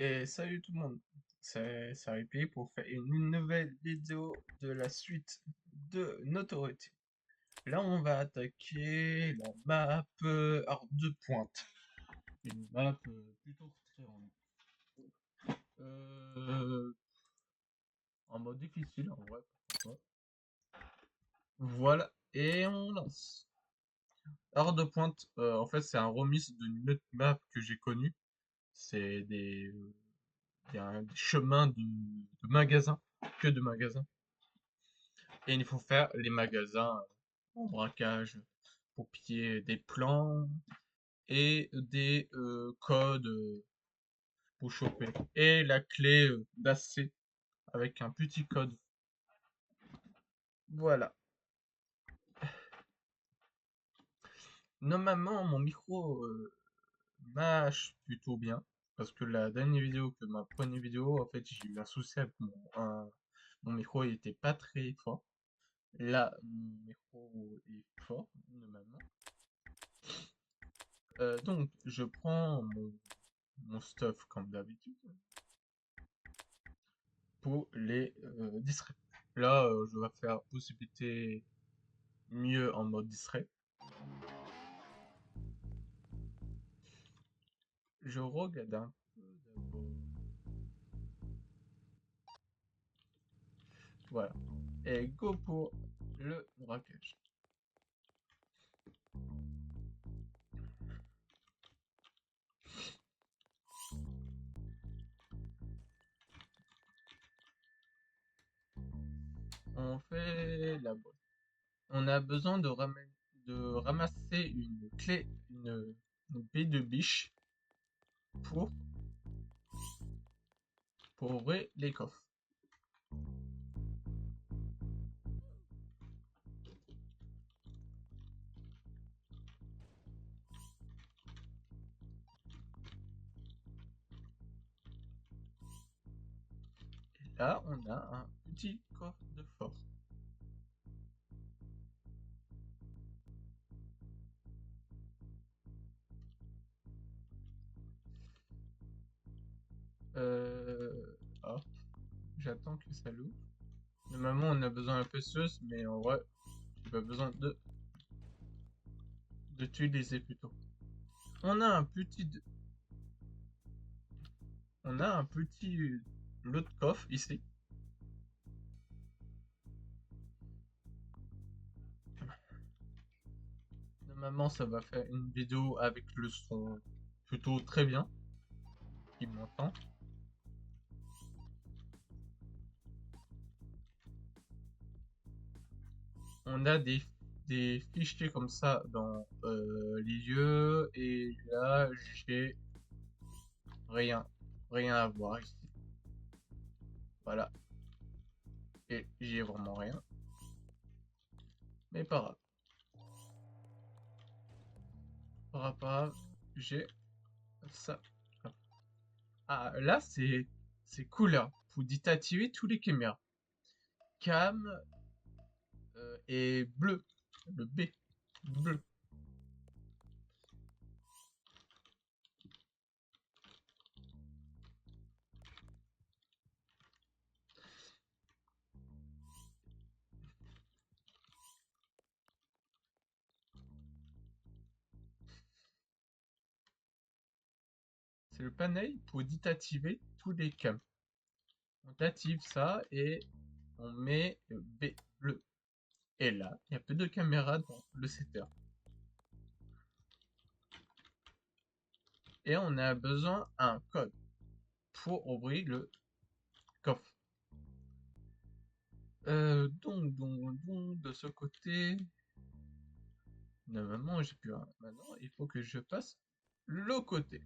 Et salut tout le monde, c'est Ripley pour faire une nouvelle vidéo de la suite de Authority. Là, on va attaquer la map Hors de Pointe. Une map plutôt très en mode difficile en vrai. Pourquoi pas. Voilà, et on lance. Hors de Pointe, en fait, c'est un remix d'une autre map que j'ai connue. C'est il y a des chemins de magasins, que de magasins. Et il faut faire les magasins en braquage pour piller des plans et des codes pour choper. Et la clé d'accès avec un petit code. Voilà. Normalement, mon micro marche plutôt bien. Parce que la dernière vidéo, que ma première vidéo, en fait, j'ai eu un souci avec mon micro, il était pas très fort. Là, mon micro est fort, normalement. Donc, je prends mon stuff comme d'habitude pour les distraits. Là, je vais faire possibilité mieux en mode distrait. Je regarde un peu d'abord. Voilà. Et go pour le braquage. On fait la bonne. On a besoin de ramasser une clé, une bille de biche pour, pour ouvrir les coffres. Et là, on a un petit coffre de force. Hop, j'attends que ça l'ouvre. Normalement, on a besoin d'un peu de sauce, mais en vrai, j'ai pas besoin d'utiliser plutôt. On a un petit, on a un petit lot de coffre ici. Normalement, ça va faire une vidéo avec le son plutôt très bien, qui m'entend. On a des fichiers comme ça dans les lieux, et là, j'ai rien, rien à voir ici. Voilà, et j'ai vraiment rien, mais pas grave. Pas grave, j'ai ça. Ah, là, c'est cool, hein. Faut désactiver tous les caméras. Cam et bleu. Le B. Bleu. C'est le panel pour désactiver tous les cams. On active ça et on met B. Bleu. Et là, il y a peu de caméras dans le setter. Et on a besoin d'un code pour ouvrir le coffre. Donc, de ce côté, normalement, j'ai plus un. Maintenant, il faut que je passe l'autre côté.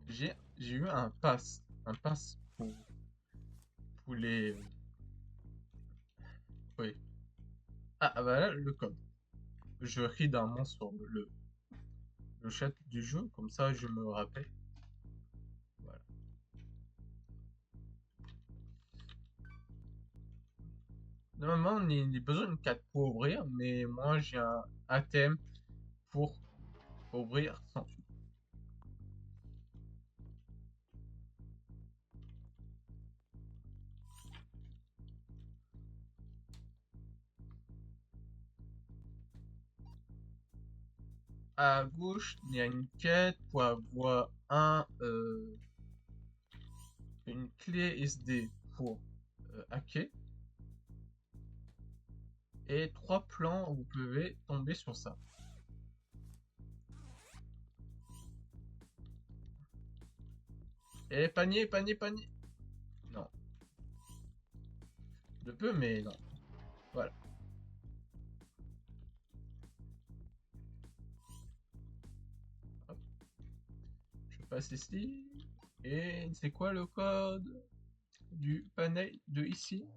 J'ai eu un pass pour les. Oui. Ah, voilà le code. Je ris d'un mot sur le chat du jeu, comme ça je me rappelle. Voilà. Normalement, on a besoin de 4 pour ouvrir, mais moi j'ai un thème pour ouvrir sans fil. À gauche, il y a une quête pour avoir une clé SD pour hacker et 3 plans où vous pouvez tomber sur ça. Et panier, panier, panier. Non, je peux, mais non. Voilà. Hop, je passe ici. Et c'est quoi le code du panel de ici?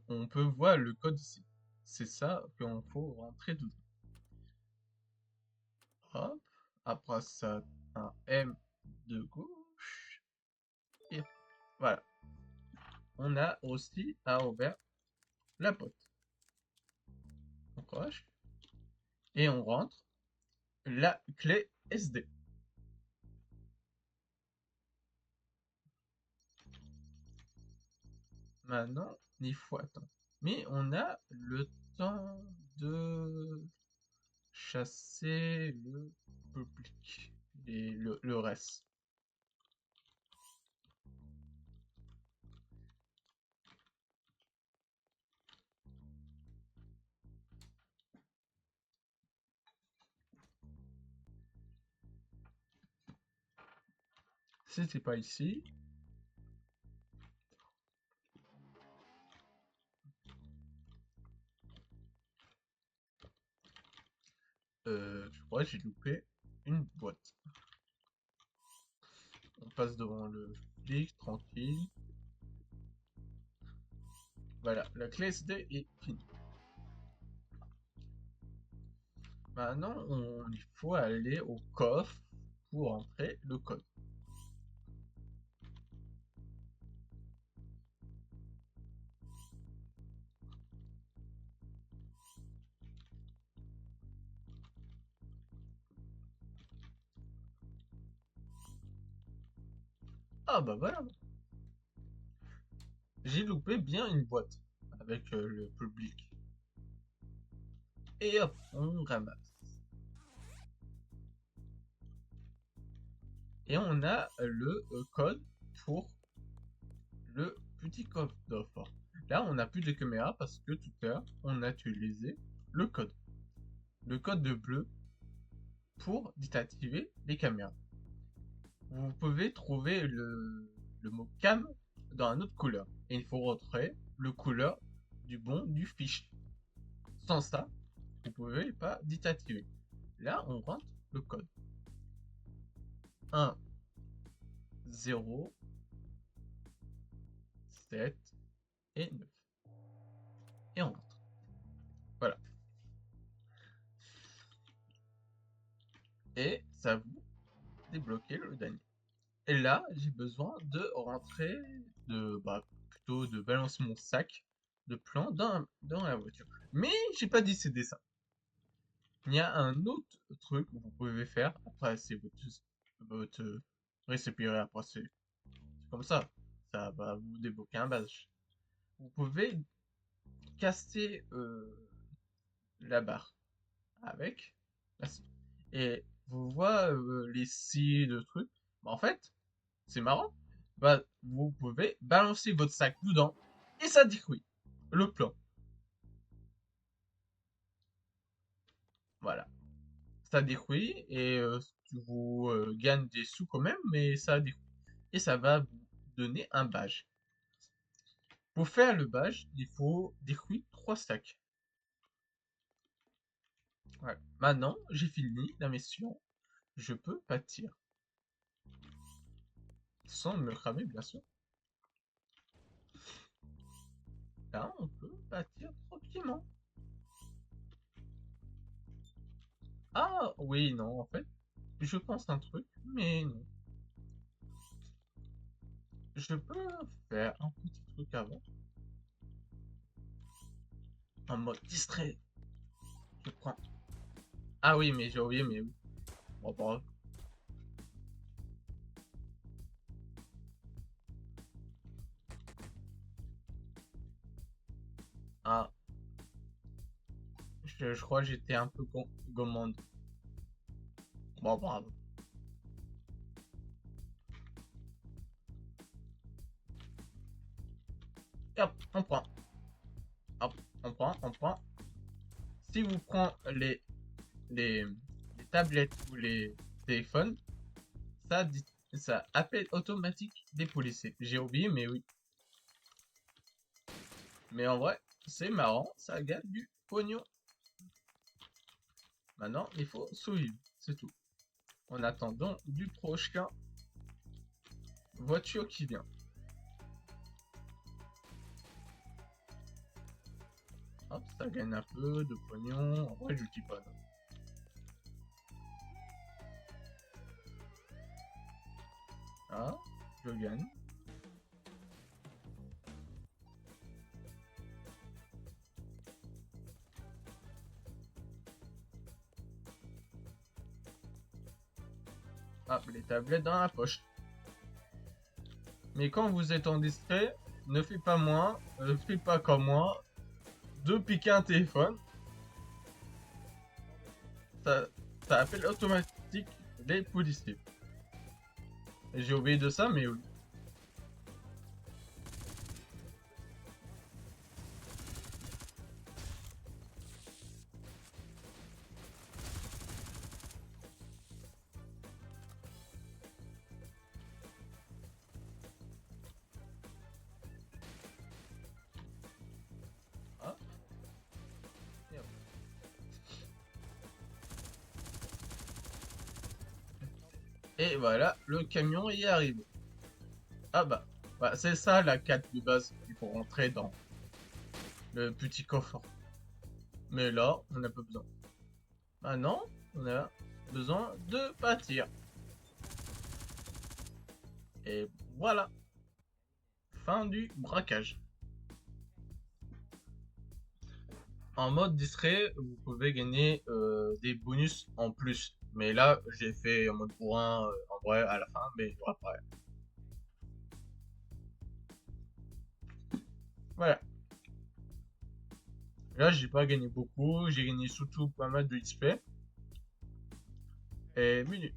On peut voir le code ici. C'est ça qu'on faut rentrer dedans. Hop. Après ça, un M de gauche. Et voilà. On a aussi à ouvrir la porte. On coche. Et on rentre la clé SD. Maintenant, il faut attendre. Mais on a le temps de chasser le public et le reste. Si c'est pas ici, je crois que j'ai loupé une boîte. On passe devant le flic, tranquille. Voilà, la clé SD est finie. Maintenant, il faut aller au coffre pour entrer le code. Ah bah voilà, j'ai loupé bien une boîte avec le public. Et hop, on ramasse. Et on a le code pour le petit coffre-d'or. Là, on n'a plus de caméra parce que tout à l'heure, on a utilisé le code. Le code de bleu pour désactiver les caméras. Vous pouvez trouver le mot cam dans un autre couleur. Et il faut retrouver le couleur du bon du fichier. Sans ça, vous pouvez pas désactiver. Là, on rentre le code. 1, 0, 7 et 9. Et on rentre. Voilà. Et ça vous débloquez le dernier. Et là, j'ai besoin de rentrer, plutôt de balancer mon sac de plants dans la voiture. Mais j'ai pas décidé ça. Il y a un autre truc que vous pouvez faire. Après, c'est votre récipient. Après, c'est comme ça. Ça va vous débloquer un badge. Vous pouvez casser la barre avec la scie. Et vous voyez les scies de trucs. Bah, en fait, c'est marrant. Bah, vous pouvez balancer votre sac dedans et ça détruit le plan. Voilà. Ça détruit et vous gagnez des sous quand même, mais ça détruit. Et ça va vous donner un badge. Pour faire le badge, il faut détruire 3 stacks. Voilà. Maintenant, j'ai fini la mission. Je peux partir. Sans me cramer, bien sûr. Là, on peut partir tranquillement. Ah, oui, non, en fait, je pense un truc, mais non. Je peux faire un petit truc avant. En mode distrait. Je prends. Ah oui, mais j'ai oublié, mais oui. Bon, bon. Ah, je crois que j'étais un peu gourmand. Bon, bravo. Et hop, on prend. Hop, on prend. Si vous prenez les, les tablettes ou les téléphones, ça appelle automatique des policiers. J'ai oublié, mais oui. Mais en vrai, c'est marrant, ça gagne du pognon. Maintenant, il faut suivre, c'est tout. En attendant du prochain voiture qui vient. Hop, ça gagne un peu de pognon. En vrai, je dis pas non. Ah, je gagne. Hop, les tablettes dans la poche. Mais quand vous êtes en distrait, ne faites pas moi, ne faites pas comme moi, de piquer un téléphone. Ça, ça appelle automatique les policiers. Et j'ai oublié de ça, mais oui. Ah, et hop. Et voilà, le camion y est arrivé. Ah bah, c'est ça la quête de base. Il faut rentrer dans le petit coffre. Mais là, on n'a pas besoin. Maintenant, on a besoin de bâtir. Et voilà, fin du braquage. En mode distrait, vous pouvez gagner des bonus en plus. Mais là, j'ai fait en mode bourrin, en vrai, à la fin, mais après. Voilà. Là, j'ai pas gagné beaucoup, j'ai gagné surtout pas mal de XP. Et menu.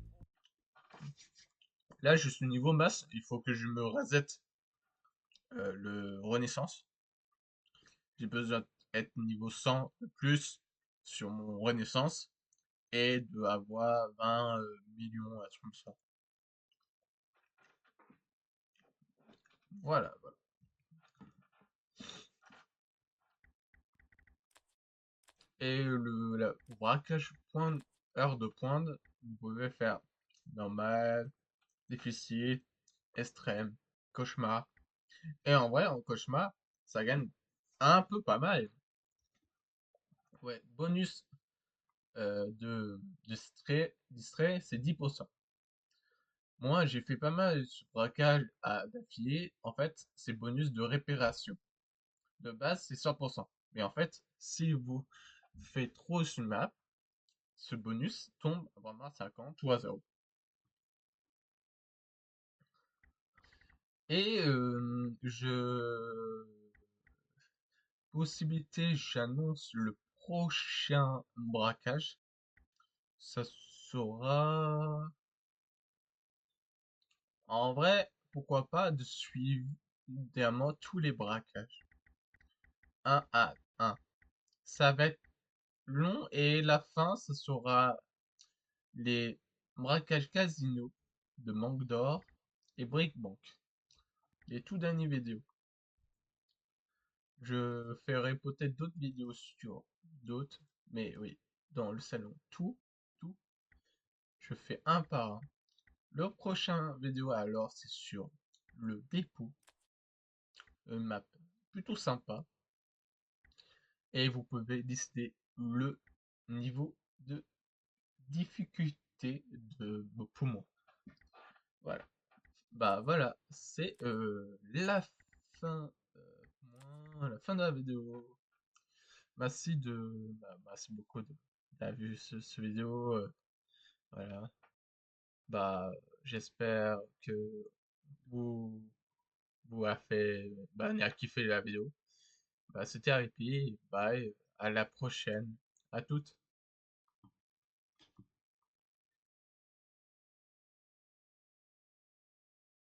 Là, je suis niveau masse, il faut que je me reset le renaissance. J'ai besoin d'être niveau 100 de plus sur mon renaissance et de avoir 20 millions, un truc comme ça. Voilà, voilà. Et le braquage heure de pointe, vous pouvez faire normal, difficile, extrême, cauchemar. Et en vrai, en cauchemar, ça gagne un peu pas mal. Ouais, bonus de distrait, c'est 10%. Moi, j'ai fait pas mal de braquage d'affilée. En fait, c'est bonus de réparation. De base, c'est 100%. Mais en fait, si vous faites trop sur une map, ce bonus tombe vraiment à 50 ou à 0. Et j'annonce le prochain braquage. Ça sera en vrai, pourquoi pas de suivre idéalement tous les braquages. Un à un. Ça va être long et la fin, ce sera les braquages casino de Manque d'Or et Brickbank. Les tout dernières vidéos. Je ferai peut-être d'autres vidéos sur d'autres, mais oui, dans le salon, tout, je fais un par un. Le prochain vidéo alors, c'est sur le dépôt, une map plutôt sympa, et vous pouvez décider le niveau de difficulté de vos poumons. Voilà. Bah voilà, c'est la fin, la fin de la vidéo. Merci beaucoup d'avoir vu ce vidéo. Voilà. Bah, j'espère que vous, vous a fait, bah, a kiffé la vidéo. Bah, c'était Harry P. Bye. À la prochaine. À toutes.